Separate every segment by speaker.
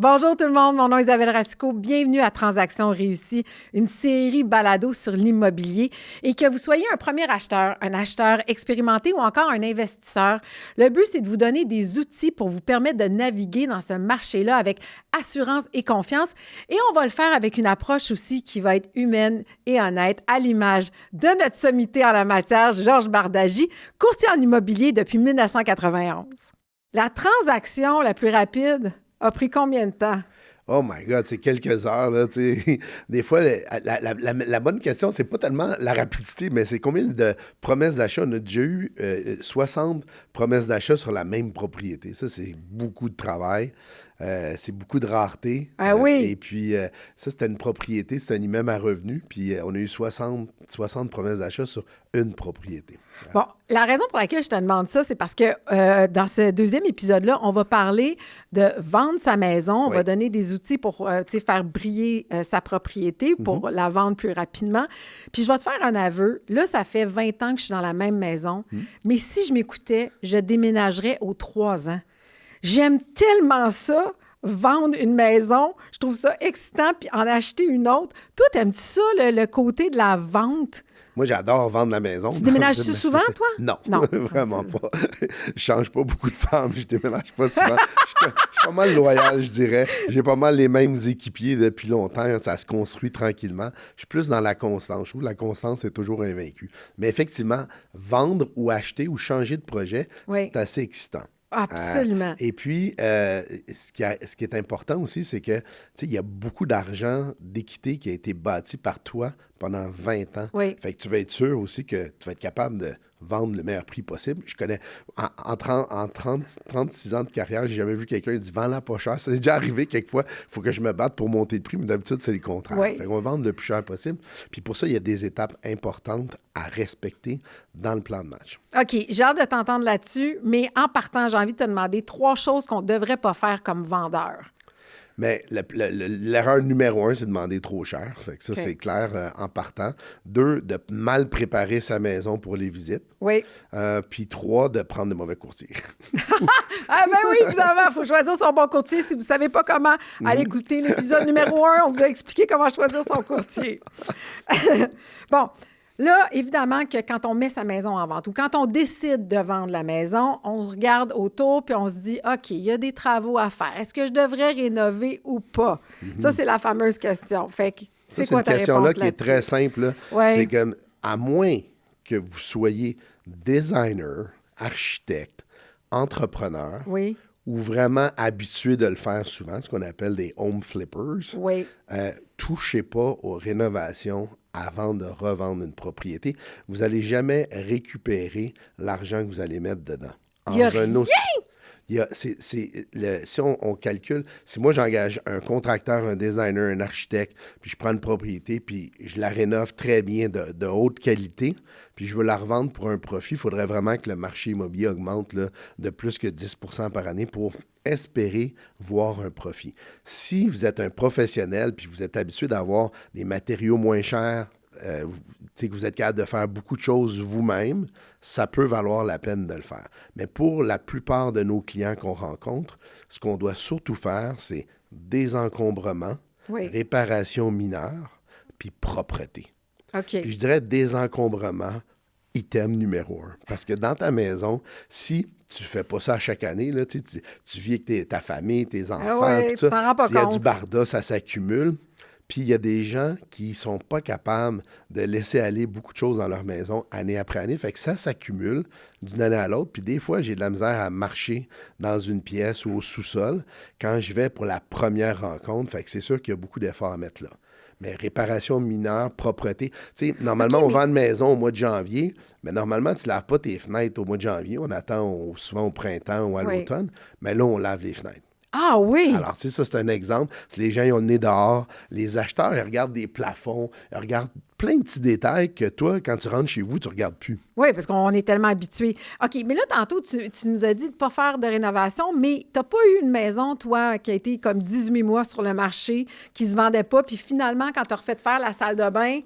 Speaker 1: Bonjour tout le monde, mon nom est Isabelle Racicot. Bienvenue à Transactions réussies, une série balado sur l'immobilier. Et que vous soyez un premier acheteur, un acheteur expérimenté ou encore un investisseur, le but, c'est de vous donner des outils pour vous permettre de naviguer dans ce marché-là avec assurance et confiance. Et on va le faire avec une approche aussi qui va être humaine et honnête, à l'image de notre sommité en la matière, Georges Bardagy, courtier en immobilier depuis 1991. La transaction la plus rapide a pris combien de temps?
Speaker 2: Oh my God, c'est quelques heures, là, tu sais. Des fois, la bonne question, c'est pas tellement la rapidité, mais c'est combien de promesses d'achat. On a déjà eu 60 promesses d'achat sur la même propriété. Ça, c'est beaucoup de travail. C'est beaucoup de rareté.
Speaker 1: Ah oui.
Speaker 2: Et puis, ça, c'était une propriété, c'est un immeuble à revenus. Puis, on a eu 60 promesses d'achat sur une propriété.
Speaker 1: Bon, la raison pour laquelle je te demande ça, c'est parce que dans ce deuxième épisode-là, on va parler de vendre sa maison. On va donner des outils pour faire briller sa propriété, pour la vendre plus rapidement. Puis, je vais te faire un aveu. Là, ça fait 20 ans que je suis dans la même maison. Mais si je m'écoutais, je déménagerais aux 3 ans. J'aime tellement ça, vendre une maison. Je trouve ça excitant, puis en acheter une autre. Toi, t'aimes-tu ça, le côté de la vente?
Speaker 2: Moi, j'adore vendre la maison.
Speaker 1: Tu déménages-tu souvent, toi?
Speaker 2: Non, vraiment pas. Je change pas beaucoup de femmes, je déménage pas souvent. Je suis pas mal loyal, je dirais. J'ai pas mal les mêmes équipiers depuis longtemps. Ça se construit tranquillement. Je suis plus dans la constance. Je trouve que la constance est toujours invaincue. Mais effectivement, vendre ou acheter ou changer de projet, c'est assez excitant.
Speaker 1: Absolument.
Speaker 2: Et puis, ce qui est important aussi, c'est que, tu sais, il y a beaucoup d'argent d'équité qui a été bâti par toi pendant 20 ans.
Speaker 1: Oui.
Speaker 2: Fait que tu vas être sûr aussi que tu vas être capable de vendre le meilleur prix possible. Je connais, en 36 ans de carrière, j'ai jamais vu quelqu'un qui dit « Vends-la pas cher ». Ça s'est déjà arrivé quelquefois. Il faut que je me batte pour monter le prix, mais d'habitude, c'est le contraire.
Speaker 1: Oui.
Speaker 2: Fait qu'on va vendre le plus cher possible. Puis pour ça, il y a des étapes importantes à respecter dans le plan de match.
Speaker 1: OK, j'ai hâte de t'entendre là-dessus, mais en partant, j'ai envie de te demander 3 choses qu'on ne devrait pas faire comme vendeur.
Speaker 2: Mais l'erreur numéro 1, c'est de demander trop cher. Fait que ça, c'est clair en partant. 2, de mal préparer sa maison pour les visites.
Speaker 1: Oui.
Speaker 2: Puis 3, de prendre de mauvais courtiers.
Speaker 1: Ah ben oui, évidemment, il faut choisir son bon courtier. Si vous ne savez pas comment, allez écouter l'épisode numéro 1. On vous a expliqué comment choisir son courtier. Bon. Là, évidemment que quand on met sa maison en vente ou quand on décide de vendre la maison, on regarde autour puis on se dit, OK, il y a des travaux à faire. Est-ce que je devrais rénover ou pas? Ça, c'est la fameuse question. Fait que c'est quoi ta réponse là-dessus?
Speaker 2: C'est une question-là qui est très simple. Là.
Speaker 1: Ouais.
Speaker 2: C'est que, à moins que vous soyez designer, architecte, entrepreneur, ou vraiment habitué de le faire souvent, ce qu'on appelle des home flippers, touchez pas aux rénovations avant de revendre une propriété. Vous n'allez jamais récupérer l'argent que vous allez mettre dedans.
Speaker 1: Il n'y a rien!
Speaker 2: Si on calcule, si moi j'engage un contracteur, un designer, un architecte, puis je prends une propriété, puis je la rénove très bien de haute qualité, puis je veux la revendre pour un profit, il faudrait vraiment que le marché immobilier augmente là, de plus que 10 % par année pour espérer voir un profit. Si vous êtes un professionnel, puis vous êtes habitué d'avoir des matériaux moins chers, que vous êtes capable de faire beaucoup de choses vous-même, ça peut valoir la peine de le faire. Mais pour la plupart de nos clients qu'on rencontre, ce qu'on doit surtout faire, c'est désencombrement, réparation mineure, puis propreté.
Speaker 1: OK.
Speaker 2: Puis je dirais désencombrement, item numéro 1. Parce que dans ta maison, si tu fais pas ça à chaque année, là, tu vis avec ta famille, tes enfants, tout ça, s'il y a du barda, ça s'accumule. Puis il y a des gens qui sont pas capables de laisser aller beaucoup de choses dans leur maison année après année. Fait que ça s'accumule d'une année à l'autre. Puis des fois, j'ai de la misère à marcher dans une pièce ou au sous-sol quand je vais pour la première rencontre. Fait que c'est sûr qu'il y a beaucoup d'efforts à mettre là. Mais réparation mineure, propreté. Tu sais, normalement, on vend une maison au mois de janvier, mais normalement, tu ne laves pas tes fenêtres au mois de janvier. On attend souvent au printemps ou à l'automne. Mais là, on lave les fenêtres.
Speaker 1: Ah oui!
Speaker 2: Alors, tu sais, ça, c'est un exemple. Si les gens, ils ont le nez dehors, les acheteurs, ils regardent des plafonds, ils regardent plein de petits détails que toi, quand tu rentres chez vous, tu ne regardes plus.
Speaker 1: Oui, parce qu'on est tellement habitués. OK, mais là, tantôt, tu nous as dit de ne pas faire de rénovation, mais tu n'as pas eu une maison, toi, qui a été comme 18 mois sur le marché, qui ne se vendait pas, puis finalement, quand tu as refait faire la salle de bain,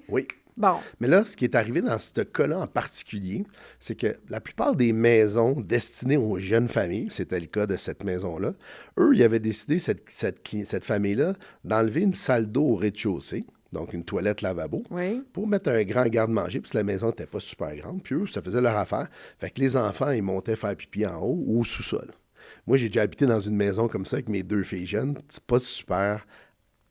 Speaker 1: Bon.
Speaker 2: Mais là, ce qui est arrivé dans ce cas-là en particulier, c'est que la plupart des maisons destinées aux jeunes familles, c'était le cas de cette maison-là, eux, ils avaient décidé, cette famille-là, d'enlever une salle d'eau au rez-de-chaussée, donc une toilette lavabo, pour mettre un grand garde-manger, parce que la maison n'était pas super grande. Puis eux, ça faisait leur affaire. Fait que les enfants, ils montaient faire pipi en haut ou au sous-sol. Moi, j'ai déjà habité dans une maison comme ça avec mes 2 filles jeunes. C'est pas super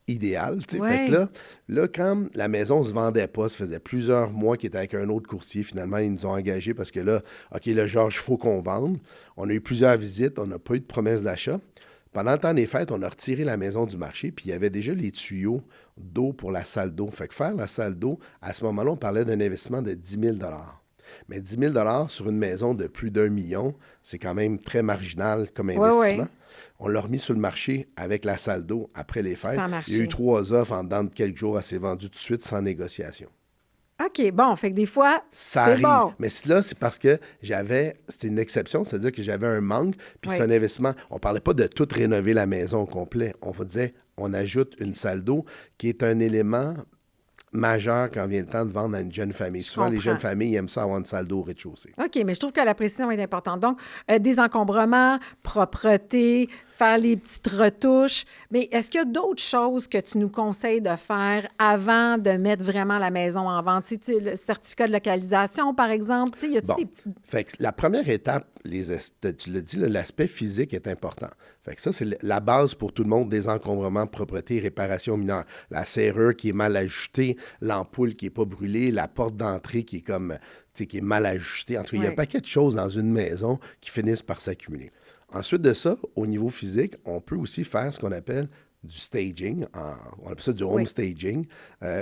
Speaker 2: idéal, tu sais. Fait que là, quand la maison se vendait pas, ça faisait plusieurs mois qu'il était avec un autre courtier. Finalement, ils nous ont engagés parce que là, OK, là, Georges, il faut qu'on vende. On a eu plusieurs visites. On n'a pas eu de promesse d'achat. Pendant le temps des fêtes, on a retiré la maison du marché, puis il y avait déjà les tuyaux d'eau pour la salle d'eau. Fait que faire la salle d'eau, à ce moment-là, on parlait d'un investissement de 10 000 $. Mais 10 000 $ sur une maison de plus d'1 million, c'est quand même très marginal comme investissement. On l'a remis sur le marché avec la salle d'eau après les fêtes. Il y a eu 3 offres en dedans de quelques jours. Elle s'est vendue tout de suite sans négociation.
Speaker 1: OK, bon, fait que des fois,
Speaker 2: ça arrive. Bon. Mais là, c'est parce que c'était une exception, c'est-à-dire que j'avais un manque, puis c'est un investissement. On ne parlait pas de tout rénover la maison au complet. On disait, on ajoute une salle d'eau qui est un élément majeur quand vient le temps de vendre à une jeune famille. Souvent, les jeunes familles aiment ça avoir une salle d'eau au rez-de-chaussée.
Speaker 1: OK, mais je trouve que la précision est importante. Donc, désencombrement, propreté, faire les petites retouches. Mais est-ce qu'il y a d'autres choses que tu nous conseilles de faire avant de mettre vraiment la maison en vente? Tu sais, le certificat de localisation, par exemple. Tu sais, y a-tu des petites...
Speaker 2: Fait que la première étape, tu l'as dit, l'aspect physique est important. Fait que ça, c'est la base pour tout le monde, désencombrement, propreté, réparation mineure. La serrure qui est mal ajustée, l'ampoule qui n'est pas brûlée, la porte d'entrée qui est comme, qui est mal ajustée. En tout cas, il y a un paquet de choses dans une maison qui finissent par s'accumuler. Ensuite de ça, au niveau physique, on peut aussi faire ce qu'on appelle du staging, on appelle ça du home staging,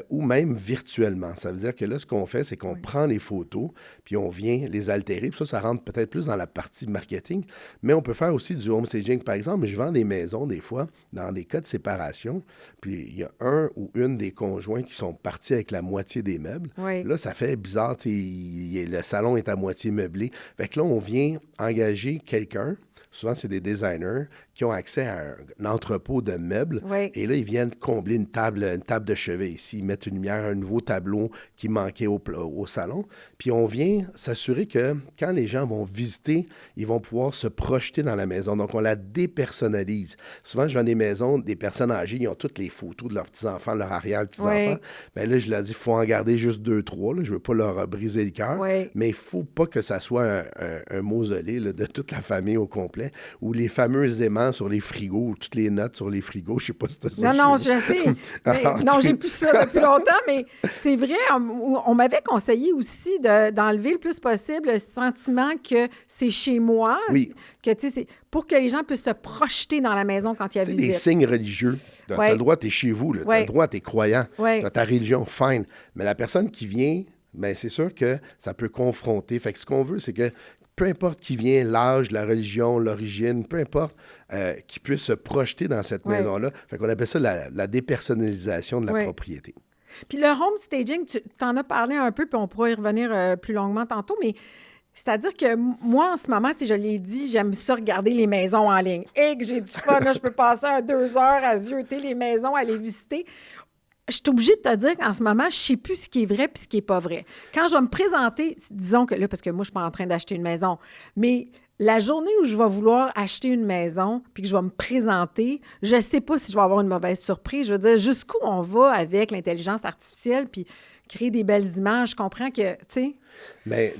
Speaker 2: ou même virtuellement. Ça veut dire que là, ce qu'on fait, c'est qu'on prend les photos, puis on vient les altérer. Puis ça rentre peut-être plus dans la partie marketing, mais on peut faire aussi du home staging. Par exemple, je vends des maisons, des fois, dans des cas de séparation, puis il y a un ou une des conjoints qui sont partis avec la moitié des meubles. Là, ça fait bizarre, le salon est à moitié meublé. Fait que là, on vient engager quelqu'un. Souvent, c'est des designers qui ont accès à un entrepôt de meubles. Et là, ils viennent combler une table de chevet ici. Ils mettent une lumière, un nouveau tableau qui manquait au salon. Puis on vient s'assurer que quand les gens vont visiter, ils vont pouvoir se projeter dans la maison. Donc, on la dépersonnalise. Souvent, je vends des maisons, des personnes âgées, ils ont toutes les photos de leurs petits-enfants, leurs arrière-petits-enfants. Bien là, je leur dis, il faut en garder juste 2-3. Je ne veux pas leur briser le cœur. Mais il ne faut pas que ça soit un mausolée là, de toute la famille au complet. Ou les fameux aimants sur les frigos, ou toutes les notes sur les frigos. Je ne sais pas si tu as ça.
Speaker 1: Non, je sais. Non, j'ai plus ça depuis longtemps, mais c'est vrai. On m'avait conseillé aussi d'enlever le plus possible le sentiment que c'est chez moi.
Speaker 2: Oui.
Speaker 1: Que, c'est pour que les gens puissent se projeter dans la maison quand il y a visite.
Speaker 2: Les signes religieux. Tu as le droit, tu es chez vous. Tu as le droit, tu es croyant. Tu as ta religion, fine. Mais la personne qui vient, bien, c'est sûr que ça peut confronter. Fait que ce qu'on veut, c'est que peu importe qui vient, l'âge, la religion, l'origine, peu importe, qui puisse se projeter dans cette maison-là. Fait qu'on appelle ça la dépersonnalisation de la propriété.
Speaker 1: Puis le home staging, tu t'en as parlé un peu, puis on pourra y revenir plus longuement tantôt, mais c'est-à-dire que moi, en ce moment, je l'ai dit, j'aime ça regarder les maisons en ligne. Et que j'ai du fun, là, je peux passer 2 heures à zioter les maisons, à les visiter. Je suis obligée de te dire qu'en ce moment, je ne sais plus ce qui est vrai et ce qui n'est pas vrai. Quand je vais me présenter, disons que là, parce que moi, je ne suis pas en train d'acheter une maison, mais la journée où je vais vouloir acheter une maison puis que je vais me présenter, je ne sais pas si je vais avoir une mauvaise surprise. Je veux dire, jusqu'où on va avec l'intelligence artificielle puis créer des belles images. Je comprends que, tu sais...
Speaker 2: Bien,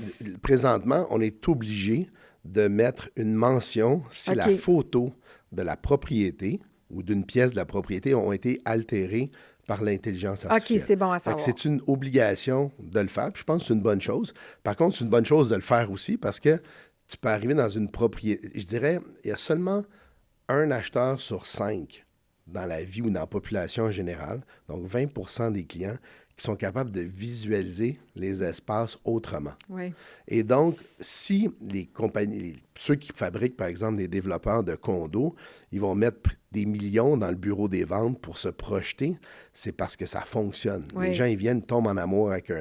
Speaker 2: présentement, on est obligé de mettre une mention si la photo de la propriété ou d'une pièce de la propriété ont été altérées par l'intelligence artificielle.
Speaker 1: OK, c'est bon à savoir.
Speaker 2: C'est une obligation de le faire. Puis je pense que c'est une bonne chose. Par contre, c'est une bonne chose de le faire aussi parce que tu peux arriver dans une propriété... Je dirais, il y a seulement un acheteur sur 5 dans la vie ou dans la population en général, donc 20 des clients, qui sont capables de visualiser les espaces autrement.
Speaker 1: Oui.
Speaker 2: Et donc, si les compagnies, ceux qui fabriquent, par exemple, des développeurs de condos, ils vont mettre des millions dans le bureau des ventes pour se projeter, c'est parce que ça fonctionne. Oui. Les gens, ils viennent, tombent en amour avec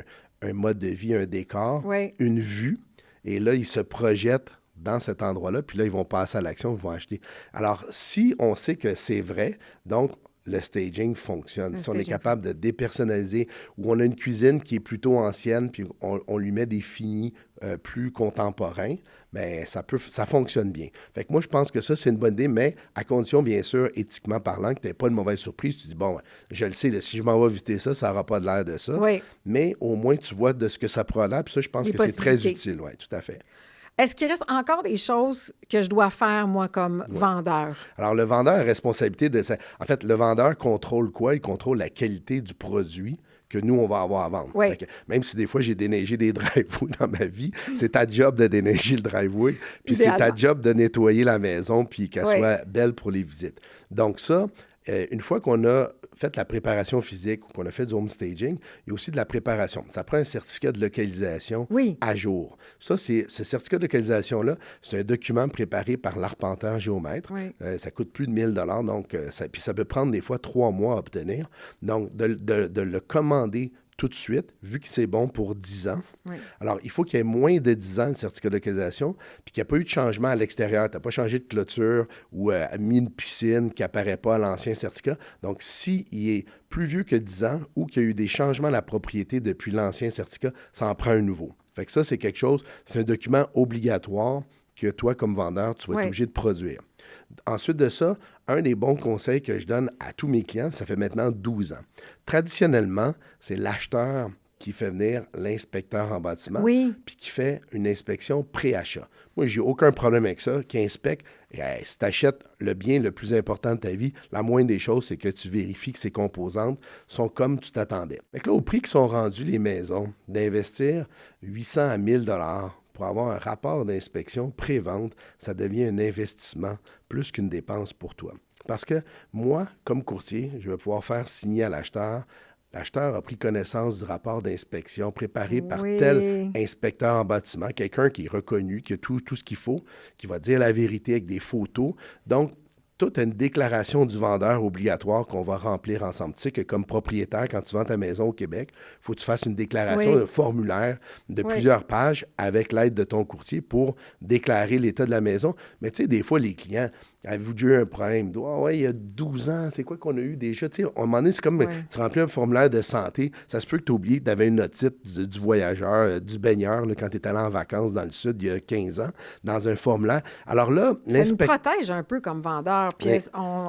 Speaker 2: un mode de vie, un décor, une vue, et là, ils se projettent dans cet endroit-là, puis là, ils vont passer à l'action, ils vont acheter. Alors, si on sait que c'est vrai, donc, le staging fonctionne. Si on est capable de dépersonnaliser, ou on a une cuisine qui est plutôt ancienne, puis on lui met des finis plus contemporains, bien, ça fonctionne bien. Fait que moi, je pense que ça, c'est une bonne idée, mais à condition, bien sûr, éthiquement parlant, que tu n'aies pas de mauvaise surprise. Tu dis, bon, je le sais, là, si je m'en vais visiter ça, ça n'aura pas de l'air de ça.
Speaker 1: Oui.
Speaker 2: Mais au moins, tu vois de ce que ça pourra l'air, puis ça, je pense que c'est très utile. Oui, tout à fait.
Speaker 1: Est-ce qu'il reste encore des choses que je dois faire, moi, comme vendeur?
Speaker 2: Alors, le vendeur a responsabilité de ça. En fait, le vendeur contrôle quoi? Il contrôle la qualité du produit que nous, on va avoir à vendre.
Speaker 1: Oui.
Speaker 2: Même si des fois, j'ai déneigé des driveways dans ma vie, c'est ta job de déneiger le driveway, puis c'est ta job de nettoyer la maison, puis qu'elle soit belle pour les visites. Donc ça, une fois qu'on a fait la préparation physique ou qu'on a fait du home staging, il y a aussi de la préparation. Ça prend un certificat de localisation à jour. Ça, ce certificat de localisation-là, c'est un document préparé par l'arpenteur géomètre.
Speaker 1: Oui.
Speaker 2: Ça coûte plus de 1 000 $, donc puis ça peut prendre des fois 3 mois à obtenir. Donc, de le commander tout de suite, vu que c'est bon pour 10 ans.
Speaker 1: Oui.
Speaker 2: Alors, il faut qu'il y ait moins de 10 ans de certificat de localisation, puis qu'il n'y a pas eu de changement à l'extérieur. Tu n'as pas changé de clôture ou mis une piscine qui n'apparaît pas à l'ancien certificat. Donc, s'il est plus vieux que 10 ans ou qu'il y a eu des changements à la propriété depuis l'ancien certificat, ça en prend un nouveau. Fait que ça, c'est quelque chose, c'est un document obligatoire que toi, comme vendeur, tu vas être obligé de produire. Ensuite de ça, un des bons conseils que je donne à tous mes clients, ça fait maintenant 12 ans. Traditionnellement, c'est l'acheteur qui fait venir l'inspecteur en bâtiment, puis qui fait une inspection pré-achat. Moi, j'ai aucun problème avec ça, qui inspecte. Et, si tu achètes le bien le plus important de ta vie, la moindre des choses, c'est que tu vérifies que ces composantes sont comme tu t'attendais. Fait que là, au prix qui sont rendus les maisons, d'investir 800 à 1 000 $ pour avoir un rapport d'inspection pré-vente, ça devient un investissement plus qu'une dépense pour toi. Parce que moi, comme courtier, je vais pouvoir faire signer à l'acheteur. L'acheteur a pris connaissance du rapport d'inspection préparé par tel inspecteur en bâtiment, quelqu'un qui est reconnu, qui a tout ce qu'il faut, qui va dire la vérité avec des photos. Donc, toute une déclaration du vendeur obligatoire qu'on va remplir ensemble. Tu sais que comme propriétaire, quand tu vends ta maison au Québec, il faut que tu fasses une déclaration, un formulaire de plusieurs pages avec l'aide de ton courtier pour déclarer l'état de la maison. Mais tu sais, des fois, les clients, avez-vous déjà eu un problème? Il y a 12 ans, c'est quoi qu'on a eu déjà? Tu sais, à un moment donné, c'est comme tu remplis un formulaire de santé. Ça se peut que tu oublies que tu avais une otite du voyageur, du baigneur, là, quand tu es allé en vacances dans le sud il y a 15 ans, dans un formulaire. Alors là,
Speaker 1: ça nous protège un peu comme vendeur.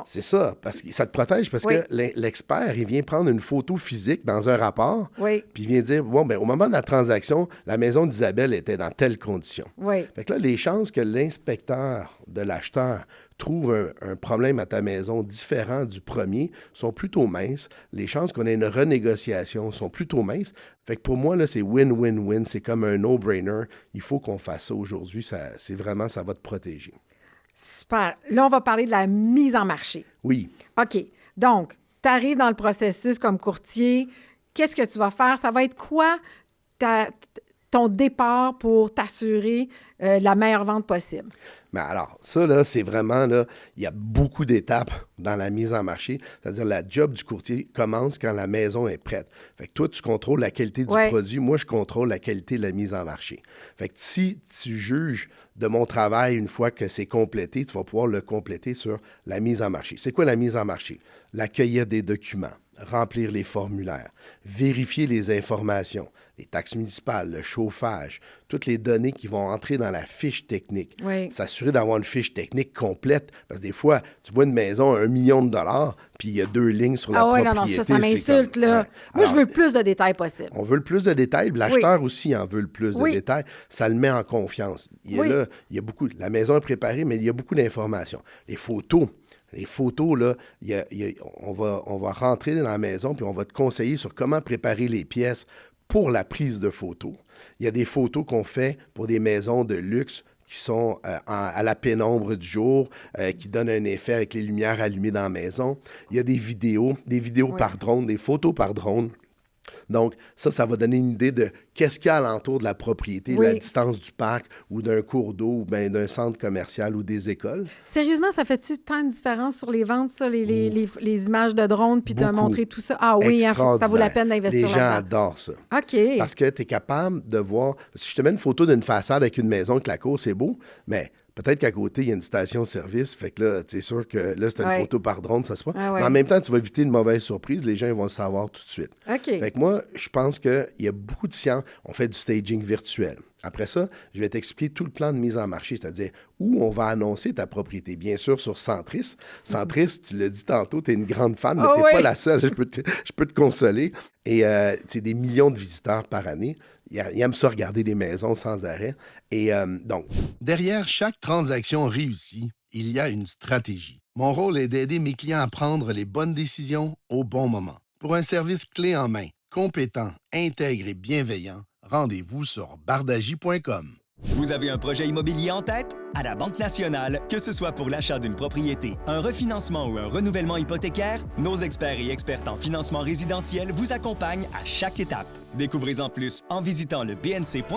Speaker 2: C'est ça, parce que ça te protège parce que l'expert, il vient prendre une photo physique dans un rapport, puis il vient dire, bon, ben, au moment de la transaction, la maison d'Isabelle était dans telle condition. Fait que là, les chances que l'inspecteur de l'acheteur trouve un problème à ta maison différent du premier sont plutôt minces. Les chances qu'on ait une renégociation sont plutôt minces. Fait que pour moi, là, c'est win-win-win. C'est comme un no-brainer. Il faut qu'on fasse ça aujourd'hui. Ça va te protéger.
Speaker 1: Super. Là, on va parler de la mise en marché.
Speaker 2: Oui.
Speaker 1: OK. Donc, tu arrives dans le processus comme courtier. Qu'est-ce que tu vas faire? Ça va être quoi ton départ pour t'assurer la meilleure vente possible?
Speaker 2: Mais alors, ça, là, c'est vraiment, là, il y a beaucoup d'étapes dans la mise en marché. C'est-à-dire, la job du courtier commence quand la maison est prête. Fait que toi, tu contrôles la qualité du produit. Moi, je contrôle la qualité de la mise en marché. Fait que si tu juges de mon travail une fois que c'est complété, tu vas pouvoir le compléter sur la mise en marché. C'est quoi la mise en marché? L'accueillir des documents, remplir les formulaires, vérifier les informations, les taxes municipales, le chauffage, toutes les données qui vont entrer dans la fiche technique. S'assurer d'avoir une fiche technique complète. Parce que des fois, tu vois une maison à $1 million, puis il y a 2 lignes sur la propriété.
Speaker 1: Non, ça m'insulte, là. Moi, je veux le plus de détails possible.
Speaker 2: On veut le plus de détails. L'acheteur aussi en veut le plus de détails. Ça le met en confiance. Il y a beaucoup... La maison est préparée, mais il y a beaucoup d'informations. Les photos, là, on va rentrer dans la maison puis on va te conseiller sur comment préparer les pièces pour la prise de photos. Il y a des photos qu'on fait pour des maisons de luxe qui sont à la pénombre du jour, qui donnent un effet avec les lumières allumées dans la maison. Il y a des vidéos par drone, des photos par drone. Donc, ça va donner une idée de qu'est-ce qu'il y a alentour de la propriété, la distance du parc ou d'un cours d'eau ou bien d'un centre commercial ou des écoles.
Speaker 1: Sérieusement, ça fait-tu tant de différence sur les ventes, ça, les images de drone, puis de montrer tout ça? Ah oui, ça vaut la peine d'investir là-dedans.
Speaker 2: Les gens adorent ça.
Speaker 1: OK.
Speaker 2: Parce que tu es capable de voir... Si je te mets une photo d'une façade avec une maison avec la cour, c'est beau, mais Peut-être qu'à côté, il y a une station-service. Fait que là, c'est sûr que là, c'est une photo par drone, ça se passe.
Speaker 1: Ah ouais.
Speaker 2: Mais en même temps, tu vas éviter une mauvaise surprise. Les gens ils vont le savoir tout de suite.
Speaker 1: OK.
Speaker 2: Fait que moi, je pense qu'il y a beaucoup de sciences. On fait du staging virtuel. Après ça, je vais t'expliquer tout le plan de mise en marché, c'est-à-dire où on va annoncer ta propriété. Bien sûr, sur Centris. Centris, tu l'as dit tantôt, tu es une grande fan, mais tu n'es pas la seule. Je peux te consoler. Et c'est des millions de visiteurs par année. Ils aiment ça regarder des maisons sans arrêt. Et donc, derrière chaque transaction réussie, il y a une stratégie. Mon rôle est d'aider mes clients à prendre les bonnes décisions au bon moment. Pour un service clé en main, compétent, intègre et bienveillant, rendez-vous sur bardagie.com.
Speaker 3: Vous avez un projet immobilier en tête? À la Banque Nationale, que ce soit pour l'achat d'une propriété, un refinancement ou un renouvellement hypothécaire, nos experts et expertes en financement résidentiel vous accompagnent à chaque étape. Découvrez-en plus en visitant le bnc.ca/maison.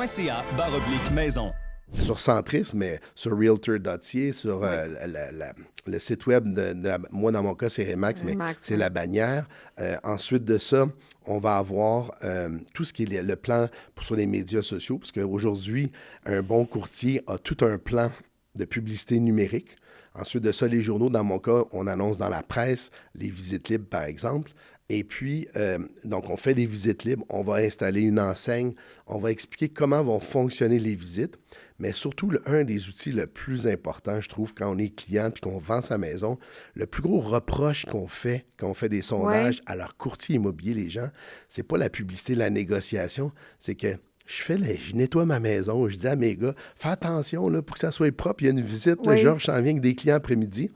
Speaker 2: Sur Centris, mais sur Realtor.ca, sur le site web moi, dans mon cas, c'est Remax, mais c'est la bannière. Ensuite de ça, on va avoir tout ce qui est le plan sur les médias sociaux, parce qu'aujourd'hui, un bon courtier a tout un plan de publicité numérique. Ensuite de ça, les journaux, dans mon cas, on annonce dans la presse les visites libres, par exemple. Et puis, donc, on fait des visites libres, on va installer une enseigne, on va expliquer comment vont fonctionner les visites, mais surtout, un des outils le plus important, je trouve, quand on est client et qu'on vend sa maison, le plus gros reproche qu'on fait quand on fait des sondages à leur courtier immobilier, les gens, c'est pas la publicité, la négociation, c'est que je nettoie ma maison, je dis à mes gars, fais attention là, pour que ça soit propre, il y a une visite, là, Georges s'en vient avec des clients après-midi.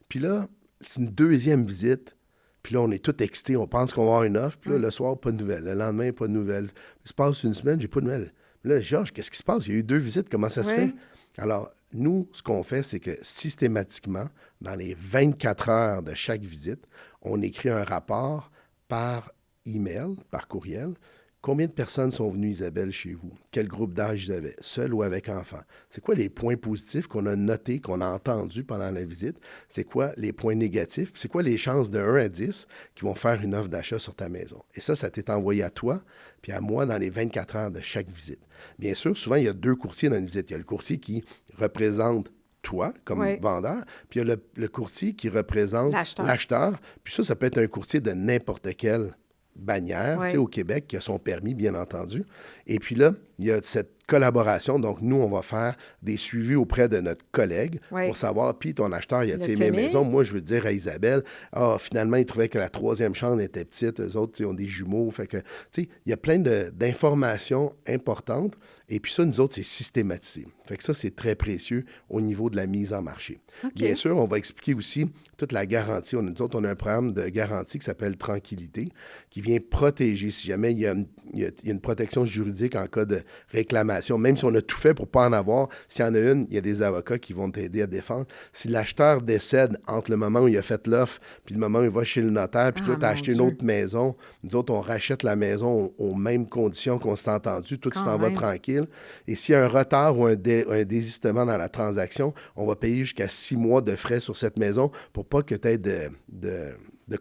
Speaker 2: Puis là, c'est une deuxième visite. Puis là, on est tous excités, on pense qu'on va avoir une offre. Puis là, le soir, pas de nouvelles. Le lendemain, pas de nouvelles. Il se passe une semaine, j'ai pas de nouvelles. Là, Georges, qu'est-ce qui se passe? Il y a eu 2 visites, comment ça se fait? Alors, nous, ce qu'on fait, c'est que systématiquement, dans les 24 heures de chaque visite, on écrit un rapport par email, par courriel. Combien de personnes sont venues, Isabelle, chez vous? Quel groupe d'âge ils avaient? Seul ou avec enfants? C'est quoi les points positifs qu'on a notés, qu'on a entendus pendant la visite? C'est quoi les points négatifs? C'est quoi les chances de 1 à 10 qui vont faire une offre d'achat sur ta maison? Et ça t'est envoyé à toi puis à moi dans les 24 heures de chaque visite. Bien sûr, souvent, il y a 2 courtiers dans une visite. Il y a le courtier qui représente toi, comme vendeur, puis il y a le courtier qui représente l'acheteur. Puis ça peut être un courtier de n'importe quel bannière, au Québec, qui a son permis, bien entendu. Et puis là, il y a cette collaboration. Donc, nous, on va faire des suivis auprès de notre collègue pour savoir, puis ton acheteur, il a aimé la maison. Moi, je veux dire à Isabelle, finalement, il trouvait que la 3e chambre était petite. Eux autres, ils ont des jumeaux. Fait que, tu sais, il y a plein d'informations importantes. Et puis ça, nous autres, c'est systématisé. Fait que ça, c'est très précieux au niveau de la mise en marché. Bien sûr, on va expliquer aussi toute la garantie. Nous autres, on a un programme de garantie qui s'appelle Tranquillité, qui vient protéger si jamais il y a une protection juridique en cas de réclamation. Même si on a tout fait pour ne pas en avoir, s'il y en a une, il y a des avocats qui vont t'aider à défendre. Si l'acheteur décède entre le moment où il a fait l'offre puis le moment où il va chez le notaire, puis toi, tu as acheté une autre maison, nous autres, on rachète la maison aux mêmes conditions qu'on s'est entendu, tout s'en va tranquille. Et s'il y a un retard ou un désistement dans la transaction, on va payer jusqu'à 6 mois de frais sur cette maison pour pas que tu aies de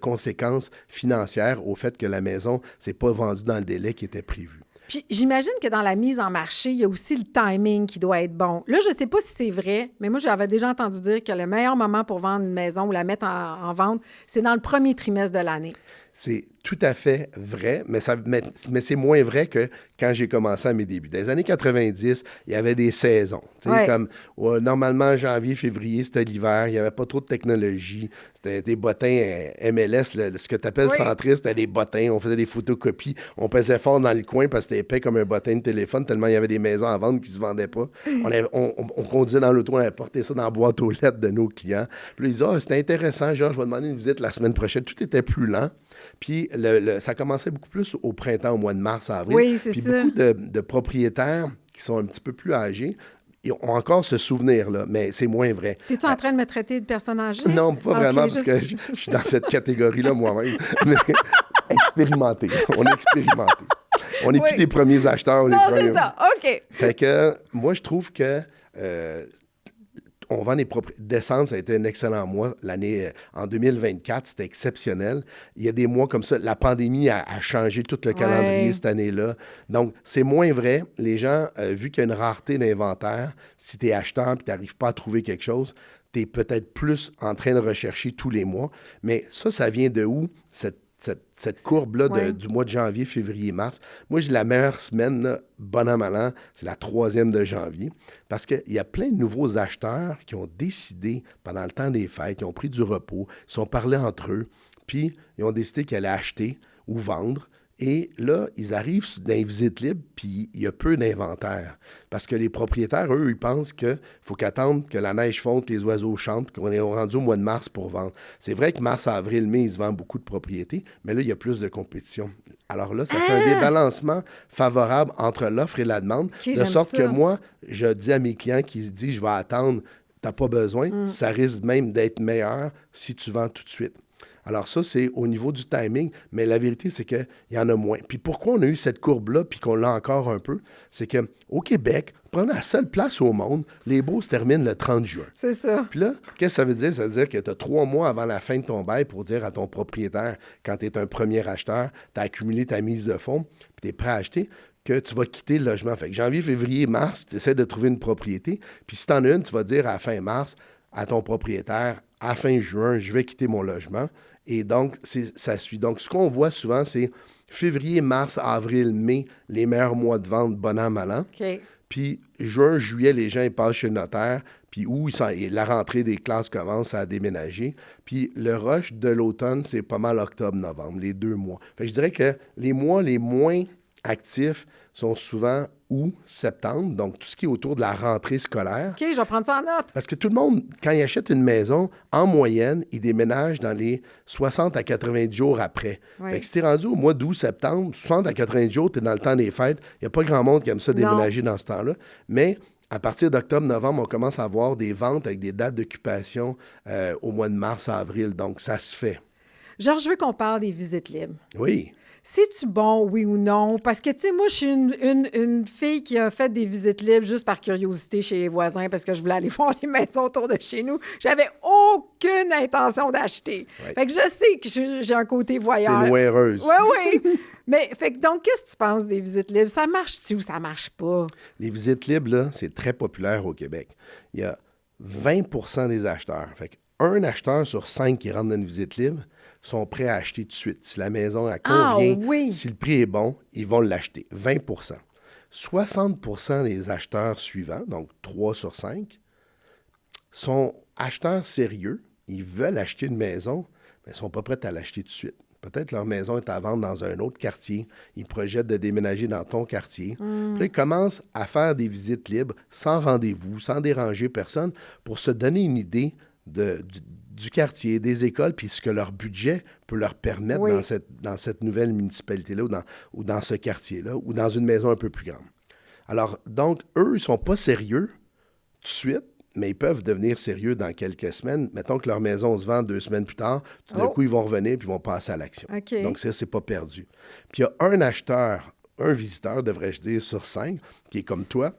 Speaker 2: conséquences financières au fait que la maison ne s'est pas vendue dans le délai qui était prévu.
Speaker 1: Puis j'imagine que dans la mise en marché, il y a aussi le timing qui doit être bon. Là, je ne sais pas si c'est vrai, mais moi, j'avais déjà entendu dire que le meilleur moment pour vendre une maison ou la mettre en vente, c'est dans le premier trimestre de l'année.
Speaker 2: C'est tout à fait vrai, mais c'est moins vrai que quand j'ai commencé à mes débuts. Dans les années 90, il y avait des saisons. Comme normalement, janvier, février, c'était l'hiver, il n'y avait pas trop de technologie. C'était des bottins MLS, ce que tu appelles centriste, c'était des bottins. On faisait des photocopies. On pesait fort dans le coin parce que c'était épais comme un bottin de téléphone, tellement il y avait des maisons à vendre qui ne se vendaient pas. On conduisait dans l'auto, on avait porté ça dans la boîte aux lettres de nos clients. Puis là, ils disaient, c'était intéressant, Georges, je vais demander une visite la semaine prochaine. Tout était plus lent. Puis ça commençait beaucoup plus au printemps, au mois de mars, avril.
Speaker 1: Oui, c'est
Speaker 2: puis
Speaker 1: ça.
Speaker 2: Beaucoup de propriétaires qui sont un petit peu plus âgés, ils ont encore ce souvenir-là, mais c'est moins vrai.
Speaker 1: T'es-tu en train de me traiter de personne âgée?
Speaker 2: Non, pas vraiment, parce que je suis dans cette catégorie-là moi-même. Mais expérimenté. On est expérimenté. On n'est plus des premiers acheteurs.
Speaker 1: Non, c'est ça. OK.
Speaker 2: Fait que moi, je trouve que on vend des propriétés. Décembre, ça a été un excellent mois. L'année, en 2024, c'était exceptionnel. Il y a des mois comme ça. La pandémie a changé tout le calendrier cette année-là. Donc, c'est moins vrai. Les gens, vu qu'il y a une rareté d'inventaire, si tu es acheteur et tu n'arrives pas à trouver quelque chose, tu es peut-être plus en train de rechercher tous les mois. Mais ça vient de où, cette courbe-là du mois de janvier, février, mars? Moi, j'ai la meilleure semaine, là, bon an, mal an, c'est la 3e de janvier. Parce qu'il y a plein de nouveaux acheteurs qui ont décidé, pendant le temps des fêtes, qui ont pris du repos, ils sont parlé entre eux, puis ils ont décidé qu'ils allaient acheter ou vendre. Et là, ils arrivent dans les visites libres, puis il y a peu d'inventaire. Parce que les propriétaires, eux, ils pensent qu'il faut qu'attendre que la neige fonde, que les oiseaux chantent, qu'on est rendu au mois de mars pour vendre. C'est vrai que mars, avril, mai, ils se vendent beaucoup de propriétés, mais là, il y a plus de compétition. Alors là, ça fait un débalancement favorable entre l'offre et la demande, de sorte que moi, je dis à mes clients qui disent « je vais attendre », tu n'as pas besoin, ça risque même d'être meilleur si tu vends tout de suite. Alors ça, c'est au niveau du timing, mais la vérité, c'est qu'il y en a moins. Puis pourquoi on a eu cette courbe-là, puis qu'on l'a encore un peu, c'est qu'au Québec, prenons la seule place au monde, les baux se terminent le 30 juin.
Speaker 1: C'est ça.
Speaker 2: Puis là, qu'est-ce que ça veut dire? Ça veut dire que tu as 3 mois avant la fin de ton bail pour dire à ton propriétaire, quand tu es un premier acheteur, tu as accumulé ta mise de fonds, puis tu es prêt à acheter, que tu vas quitter le logement. Fait que janvier, février, mars, tu essaies de trouver une propriété, puis si tu en as une, tu vas dire à fin mars à ton propriétaire, à fin juin, je vais quitter mon logement. Et donc, ça suit. Donc, ce qu'on voit souvent, c'est février, mars, avril, mai, les meilleurs mois de vente, bon an, mal an.
Speaker 1: OK.
Speaker 2: Puis juin, juillet, les gens ils passent chez le notaire. Puis la rentrée des classes commence à déménager. Puis le rush de l'automne, c'est pas mal octobre, novembre, les 2 mois. Fait que je dirais que les mois les moins actifs sont souvent août, septembre, donc tout ce qui est autour de la rentrée scolaire.
Speaker 1: OK, je vais prendre ça en note.
Speaker 2: Parce que tout le monde, quand il achète une maison, en moyenne, il déménage dans les 60 à 90 jours après.
Speaker 1: Oui.
Speaker 2: Fait que si tu es rendu au mois d'août, septembre, 60 à 90 jours, tu es dans le temps des fêtes, il n'y a pas grand monde qui aime ça déménager dans ce temps-là. Mais à partir d'octobre, novembre, on commence à avoir des ventes avec des dates d'occupation au mois de mars, avril. Donc, ça se fait.
Speaker 1: Georges, je veux qu'on parle des visites libres.
Speaker 2: Oui.
Speaker 1: C'est-tu bon, oui ou non? Parce que, tu sais, moi, je suis une fille qui a fait des visites libres juste par curiosité chez les voisins parce que je voulais aller voir les maisons autour de chez nous. J'avais aucune intention d'acheter. Ouais. Fait que je sais que j'ai un côté voyeur.
Speaker 2: T'es noireuse.
Speaker 1: Oui. Mais, fait que donc, qu'est-ce que tu penses des visites libres? Ça marche-tu ou ça marche pas?
Speaker 2: Les visites libres, là, c'est très populaire au Québec. Il y a 20 des acheteurs. Fait qu'un acheteur sur 5 qui rentre dans une visite libre sont prêts à acheter tout de suite. Si la maison elle convient, si le prix est bon, ils vont l'acheter. 20 60 des acheteurs suivants, donc 3 sur 5, sont acheteurs sérieux. Ils veulent acheter une maison, mais ils ne sont pas prêts à l'acheter tout de suite. Peut-être leur maison est à vendre dans un autre quartier. Ils projettent de déménager dans ton quartier. Puis là, ils commencent à faire des visites libres, sans rendez-vous, sans déranger personne, pour se donner une idée du quartier, des écoles, puis ce que leur budget peut leur permettre dans cette nouvelle municipalité-là ou dans ce quartier-là ou dans une maison un peu plus grande. Alors, donc, eux, ils ne sont pas sérieux tout de suite, mais ils peuvent devenir sérieux dans quelques semaines. Mettons que leur maison se vend 2 semaines plus tard, tout d'un coup, ils vont revenir puis ils vont passer à l'action.
Speaker 1: Okay.
Speaker 2: Donc, ça, c'est pas perdu. Puis, il y a un acheteur, un visiteur, devrais-je dire, sur 5, qui est comme toi,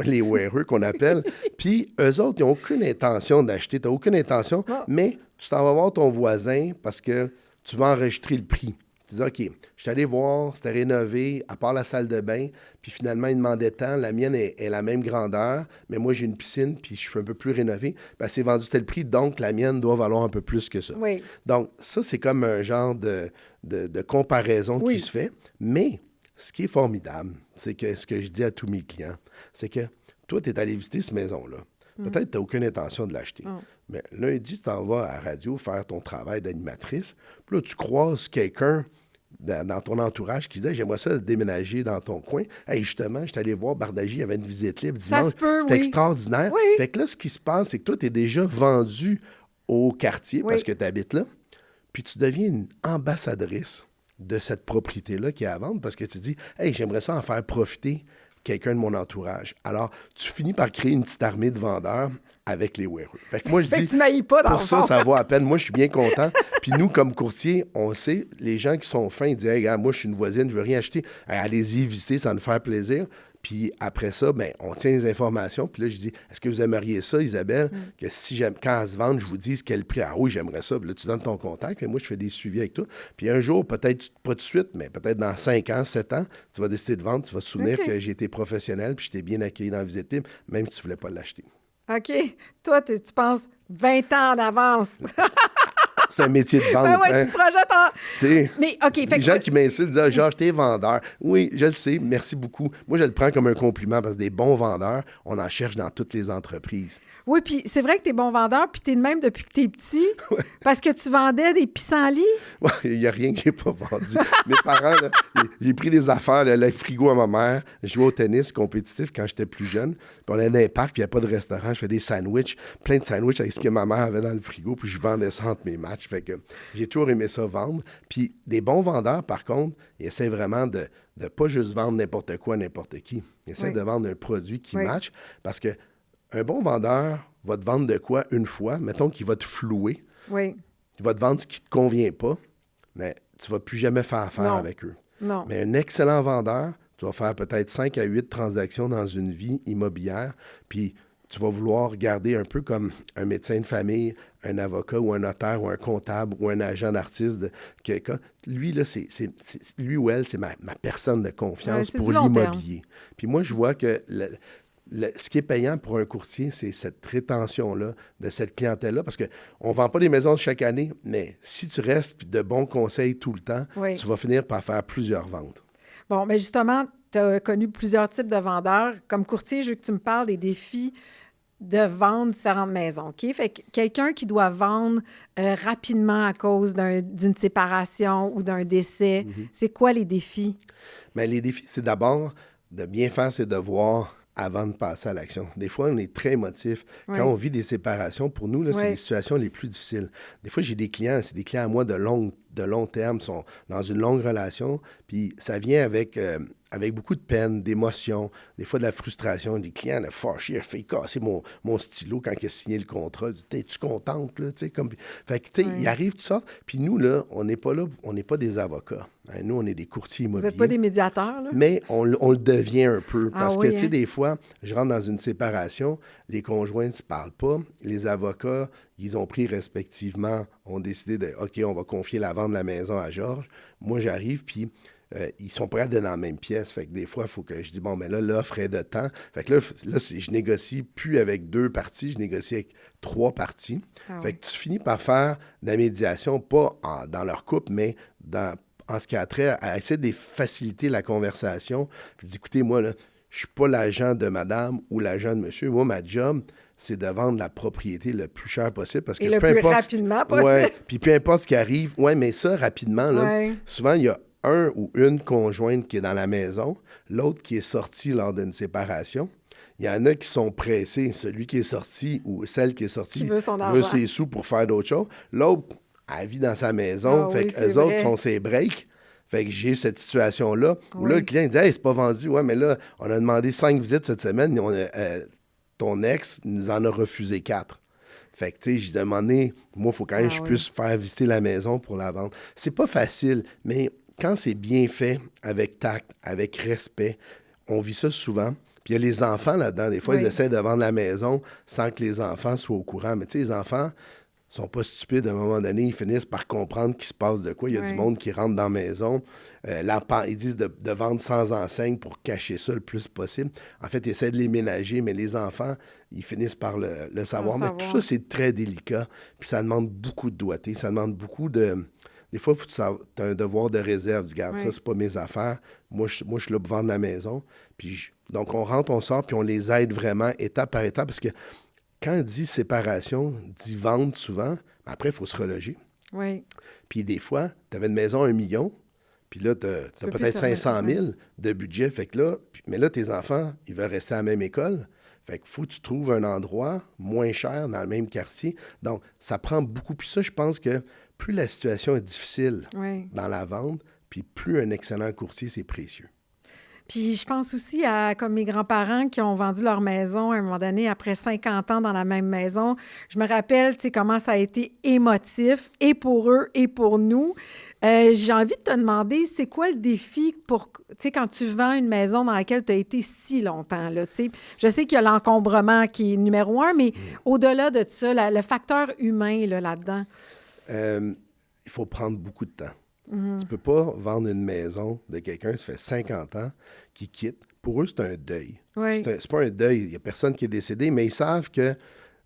Speaker 2: les wearers qu'on appelle. Puis, eux autres, ils n'ont aucune intention d'acheter. Tu n'as aucune intention, mais tu t'en vas voir ton voisin parce que tu vas enregistrer le prix. Tu dis, OK, je suis allé voir, c'était rénové, à part la salle de bain, puis finalement, il demandait tant, la mienne est la même grandeur, mais moi, j'ai une piscine, puis je suis un peu plus rénové. Ben, c'est vendu tel prix, donc la mienne doit valoir un peu plus que ça.
Speaker 1: Oui.
Speaker 2: Donc, ça, c'est comme un genre de comparaison qui se fait, mais ce qui est formidable, c'est que ce que je dis à tous mes clients, c'est que toi, tu es allé visiter cette maison-là. Peut-être que tu n'as aucune intention de l'acheter. Mais lundi, tu t'en vas à la radio faire ton travail d'animatrice. Puis là, tu croises quelqu'un dans ton entourage qui disait « J'aimerais ça déménager dans ton coin. » Hey, justement, je suis allé voir Bardagie, il y avait une visite libre dimanche. C'était extraordinaire.
Speaker 1: Oui.
Speaker 2: Fait que là, ce qui se passe, c'est que toi, tu es déjà vendu au quartier parce que tu habites là. Puis tu deviens une ambassadrice de cette propriété-là qui est à vendre parce que tu dis « Hey, j'aimerais ça en faire profiter quelqu'un de mon entourage. » Alors, tu finis par créer une petite armée de vendeurs avec les wearers. Fait que moi, je dis,
Speaker 1: tu m'haïs pas dans
Speaker 2: pour ça vaut à peine. Moi, je suis bien content. Puis nous, comme courtier, on sait, les gens qui sont fins, ils disent « Hey, gars, moi, je suis une voisine, je veux rien acheter. Hey, allez-y, visiter, ça va nous faire plaisir. » Puis après ça, bien, on tient les informations. Puis là, je dis, est-ce que vous aimeriez ça, Isabelle, que quand elle se vende, je vous dise quel prix? Ah oui, j'aimerais ça. Puis là, tu donnes ton contact. Et moi, je fais des suivis avec toi. Puis un jour, peut-être pas tout de suite, mais peut-être dans 5 ans, 7 ans, tu vas décider de vendre. Tu vas te souvenir que j'ai été professionnel puis je t'ai bien accueilli dans Visite Libre, même si tu ne voulais pas l'acheter.
Speaker 1: OK. Toi, tu penses 20 ans en avance.
Speaker 2: C'est un métier de vente.
Speaker 1: Ben ouais, tu te projettes en...
Speaker 2: Mais, OK. Les gens qui m'insultent disent « Georges, t'es vendeur. » Oui, je le sais. Merci beaucoup. Moi, je le prends comme un compliment parce que des bons vendeurs, on en cherche dans toutes les entreprises.
Speaker 1: Oui, puis c'est vrai que t'es bon vendeur, puis t'es de même depuis que t'es petit, parce que tu vendais des pissenlits.
Speaker 2: Oui, il n'y a rien que j'ai pas vendu. Mes parents, là, j'ai pris des affaires, le frigo à ma mère. Je jouais au tennis compétitif quand j'étais plus jeune. Puis on allait dans un parc, puis il n'y a pas de restaurant. Je fais des sandwichs, plein de sandwichs avec ce que ma mère avait dans le frigo, puis je vendais ça entre mes matchs. Fait que j'ai toujours aimé ça vendre. Puis des bons vendeurs, par contre, ils essaient vraiment de ne pas juste vendre n'importe quoi à n'importe qui. Ils essaient de vendre un produit qui match, parce que un bon vendeur va te vendre de quoi une fois, mettons qu'il va te flouer.
Speaker 1: Oui.
Speaker 2: Il va te vendre ce qui ne te convient pas, mais tu ne vas plus jamais faire affaire avec eux.
Speaker 1: Non.
Speaker 2: Mais un excellent vendeur, tu vas faire peut-être 5 à 8 transactions dans une vie immobilière, puis tu vas vouloir garder un peu comme un médecin de famille, un avocat ou un notaire ou un comptable ou un agent d'artiste de quelqu'un. Lui, là, lui ou elle, c'est ma personne de confiance pour l'immobilier. Puis moi, je vois que ce qui est payant pour un courtier, c'est cette rétention-là, de cette clientèle-là, parce qu'on ne vend pas des maisons chaque année, mais si tu restes de bons conseils tout le temps, tu vas finir par faire plusieurs ventes.
Speaker 1: Bon, mais justement, tu as connu plusieurs types de vendeurs. Comme courtier, je veux que tu me parles des défis de vendre différentes maisons, OK? Fait que quelqu'un qui doit vendre rapidement à cause d'une séparation ou d'un décès, c'est quoi les défis? Bien,
Speaker 2: les défis, c'est d'abord de bien faire ses devoirs avant de passer à l'action. Des fois, on est très émotif. Quand on vit des séparations, pour nous, là, c'est les situations les plus difficiles. Des fois, j'ai des clients, c'est des clients à moi de long terme, sont dans une longue relation, puis ça vient avec beaucoup de peine, d'émotion, des fois de la frustration. Des clients, là, fâchés, il a fait casser mon stylo quand il a signé le contrat. T'es-tu contente, là? Fait que, il arrive tout ça. Puis nous, là, on n'est pas des avocats. Hein? Nous, on est des courtiers immobiliers.
Speaker 1: Vous n'êtes pas des médiateurs, là?
Speaker 2: Mais on le devient un peu. Parce que, tu sais, des fois, je rentre dans une séparation, les conjoints ne se parlent pas, les avocats, ils ont pris respectivement, ont décidé de, OK, on va confier la vente de la maison à Georges. Moi, j'arrive, puis ils sont prêts à être dans la même pièce. Fait que des fois, il faut que je dis, bon, mais là, l'offre est de temps. Fait que là je négocie plus avec 2 parties, je négocie avec 3 parties. Fait que tu finis par faire de la médiation, pas dans leur couple, mais en ce qui a trait à essayer de faciliter la conversation. Puis écoutez, moi, là, je suis pas l'agent de madame ou l'agent de monsieur. Moi, ma job, c'est de vendre la propriété le plus cher possible. Parce que
Speaker 1: le plus rapidement possible.
Speaker 2: Ouais, puis peu importe ce qui arrive. Oui, mais ça, rapidement, là, souvent, il y a un ou une conjointe qui est dans la maison, l'autre qui est sorti lors d'une séparation. Il y en a qui sont pressés. Celui qui est sorti ou celle qui est sortie veut ses sous pour faire d'autres choses. L'autre, elle vit dans sa maison. Fait qu'eux autres sont ses breaks. Fait que j'ai cette situation-là où là, le client dit « Hey, c'est pas vendu. Ouais, mais là, on a demandé 5 visites cette semaine. Ton ex nous en a refusé 4. » Fait que, tu sais, j'ai demandé, moi, il faut quand même que je puisse faire visiter la maison pour la vendre. C'est pas facile, mais quand c'est bien fait, avec tact, avec respect, on vit ça souvent. Puis il y a les enfants là-dedans. Des fois, ils essaient de vendre la maison sans que les enfants soient au courant. Mais tu sais, les enfants sont pas stupides. À un moment donné, ils finissent par comprendre qu'il se passe de quoi. Il y a du monde qui rentre dans la maison. Ils disent de vendre sans enseigne pour cacher ça le plus possible. En fait, ils essaient de les ménager, mais les enfants, ils finissent par le savoir. Mais tout ça, c'est très délicat. Puis ça demande beaucoup de doigté. Ça demande beaucoup de... Des fois, tu as un devoir de réserve. Tu dis, regarde, ça, c'est pas mes affaires. Moi, je suis là pour vendre la maison. Puis donc, on rentre, on sort, puis on les aide vraiment étape par étape. Parce que quand on dit séparation, dit vendre souvent, après, il faut se reloger.
Speaker 1: Oui.
Speaker 2: Puis des fois, tu avais une maison à 1 million, puis là, tu as peut-être 500 000 de budget. Fait que là, mais là, tes enfants, ils veulent rester à la même école. Fait qu'il faut que tu trouves un endroit moins cher dans le même quartier. Donc, ça prend beaucoup. Puis ça, je pense que plus la situation est difficile dans la vente, puis plus un excellent courtier, c'est précieux.
Speaker 1: Puis je pense aussi à comme mes grands-parents qui ont vendu leur maison à un moment donné, après 50 ans dans la même maison. Je me rappelle, tu sais, comment ça a été émotif, et pour eux et pour nous. J'ai envie de te demander, c'est quoi le défi pour, tu sais, quand tu vends une maison dans laquelle tu as été si longtemps, là, tu sais? Je sais qu'il y a l'encombrement qui est numéro 1, mais au-delà de ça, le facteur humain là-dedans.
Speaker 2: Il faut prendre beaucoup de temps. Tu ne peux pas vendre une maison de quelqu'un, ça fait 50 ans, qui quitte. Pour eux, c'est un deuil.
Speaker 1: Oui.
Speaker 2: C'est pas un deuil. Il n'y a personne qui est décédé, mais ils savent que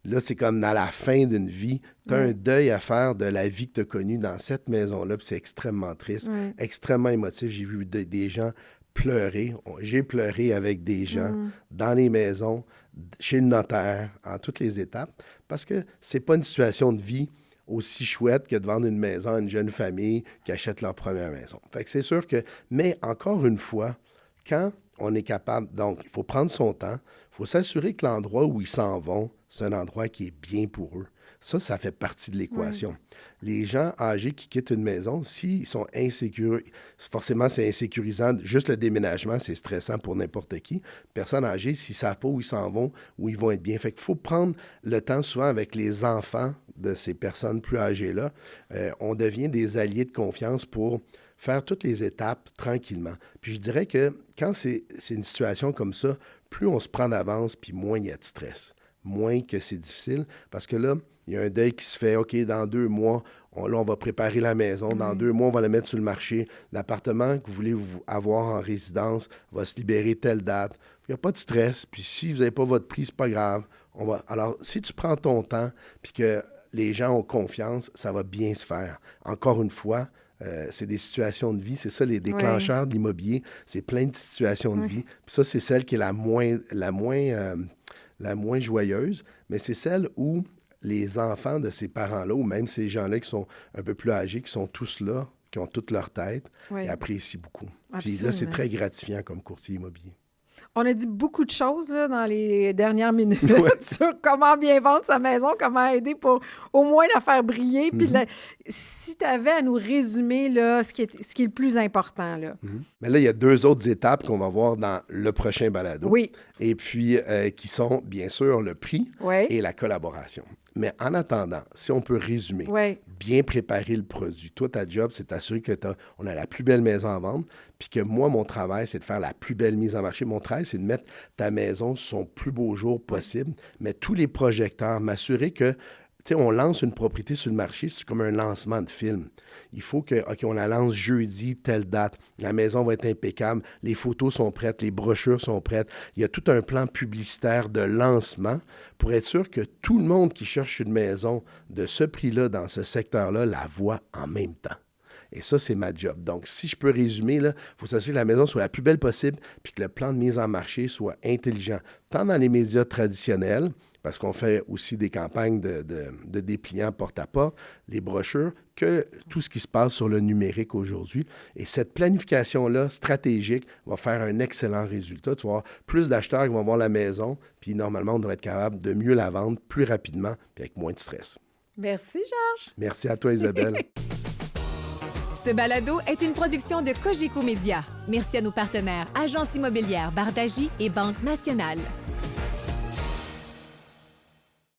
Speaker 2: là, c'est comme dans la fin d'une vie. Tu as un deuil à faire de la vie que tu as connue dans cette maison-là. Puis c'est extrêmement triste, extrêmement émotif. J'ai vu des gens pleurer. J'ai pleuré avec des gens dans les maisons, chez le notaire, en toutes les étapes, parce que c'est pas une situation de vie aussi chouette que de vendre une maison à une jeune famille qui achète leur première maison. Fait que c'est sûr que... Mais encore une fois, quand on est capable... Donc, il faut prendre son temps. Il faut s'assurer que l'endroit où ils s'en vont, c'est un endroit qui est bien pour eux. Ça fait partie de l'équation. Les gens âgés qui quittent une maison, s'ils sont insécures, forcément, c'est insécurisant. Juste le déménagement, c'est stressant pour n'importe qui. Personnes âgées, s'ils ne savent pas où ils s'en vont, où ils vont être bien. Fait qu'il faut prendre le temps, souvent, avec les enfants de ces personnes plus âgées-là. On devient des alliés de confiance pour faire toutes les étapes tranquillement. Puis je dirais que quand c'est une situation comme ça, plus on se prend d'avance, puis moins il y a de stress. Moins que c'est difficile, parce que là, il y a un deuil qui se fait, OK, dans 2 mois, on va préparer la maison. Dans 2 mois, on va la mettre sur le marché. L'appartement que vous voulez avoir en résidence va se libérer telle date. Il n'y a pas de stress. Puis si vous n'avez pas votre prix, c'est pas grave. Alors, si tu prends ton temps puis que les gens ont confiance, ça va bien se faire. Encore une fois, c'est des situations de vie. C'est ça, les déclencheurs de l'immobilier. C'est plein de situations de vie. Puis ça, c'est celle qui est la moins joyeuse, mais c'est celle où les enfants de ces parents-là, ou même ces gens-là qui sont un peu plus âgés, qui sont tous là, qui ont toute leur tête, ils apprécient beaucoup. Puis là, c'est très gratifiant comme courtier immobilier.
Speaker 1: On a dit beaucoup de choses là, dans les dernières minutes sur comment bien vendre sa maison, comment aider pour au moins la faire briller. Puis si tu avais à nous résumer là, ce qui est le plus important. Là.
Speaker 2: Mais là, il y a 2 autres étapes qu'on va voir dans le prochain balado.
Speaker 1: Oui.
Speaker 2: Et puis, qui sont, bien sûr, le prix et la collaboration. Mais en attendant, si on peut résumer, bien préparer le produit. Toi, ta job, c'est d'assurer qu'on a la plus belle maison à vendre, puis que moi, mon travail, c'est de faire la plus belle mise en marché. Mon travail, c'est de mettre ta maison sur son plus beau jour possible, mettre tous les projecteurs, m'assurer que, tu sais, on lance une propriété sur le marché, c'est comme un lancement de film. Il faut qu'on la lance jeudi, telle date. La maison va être impeccable. Les photos sont prêtes, les brochures sont prêtes. Il y a tout un plan publicitaire de lancement pour être sûr que tout le monde qui cherche une maison de ce prix-là, dans ce secteur-là, la voit en même temps. Et ça, c'est ma job. Donc, si je peux résumer, il faut s'assurer que la maison soit la plus belle possible puis que le plan de mise en marché soit intelligent, tant dans les médias traditionnels, parce qu'on fait aussi des campagnes de dépliants porte-à-porte, les brochures, que tout ce qui se passe sur le numérique aujourd'hui. Et cette planification-là, stratégique, va faire un excellent résultat. Tu vas avoir plus d'acheteurs qui vont voir la maison, puis normalement, on devrait être capable de mieux la vendre plus rapidement, puis avec moins de stress.
Speaker 1: Merci, Georges.
Speaker 2: Merci à toi, Isabelle.
Speaker 4: Ce balado est une production de Cogeco Média. Merci à nos partenaires Agence immobilière Bardagie et Banque Nationale.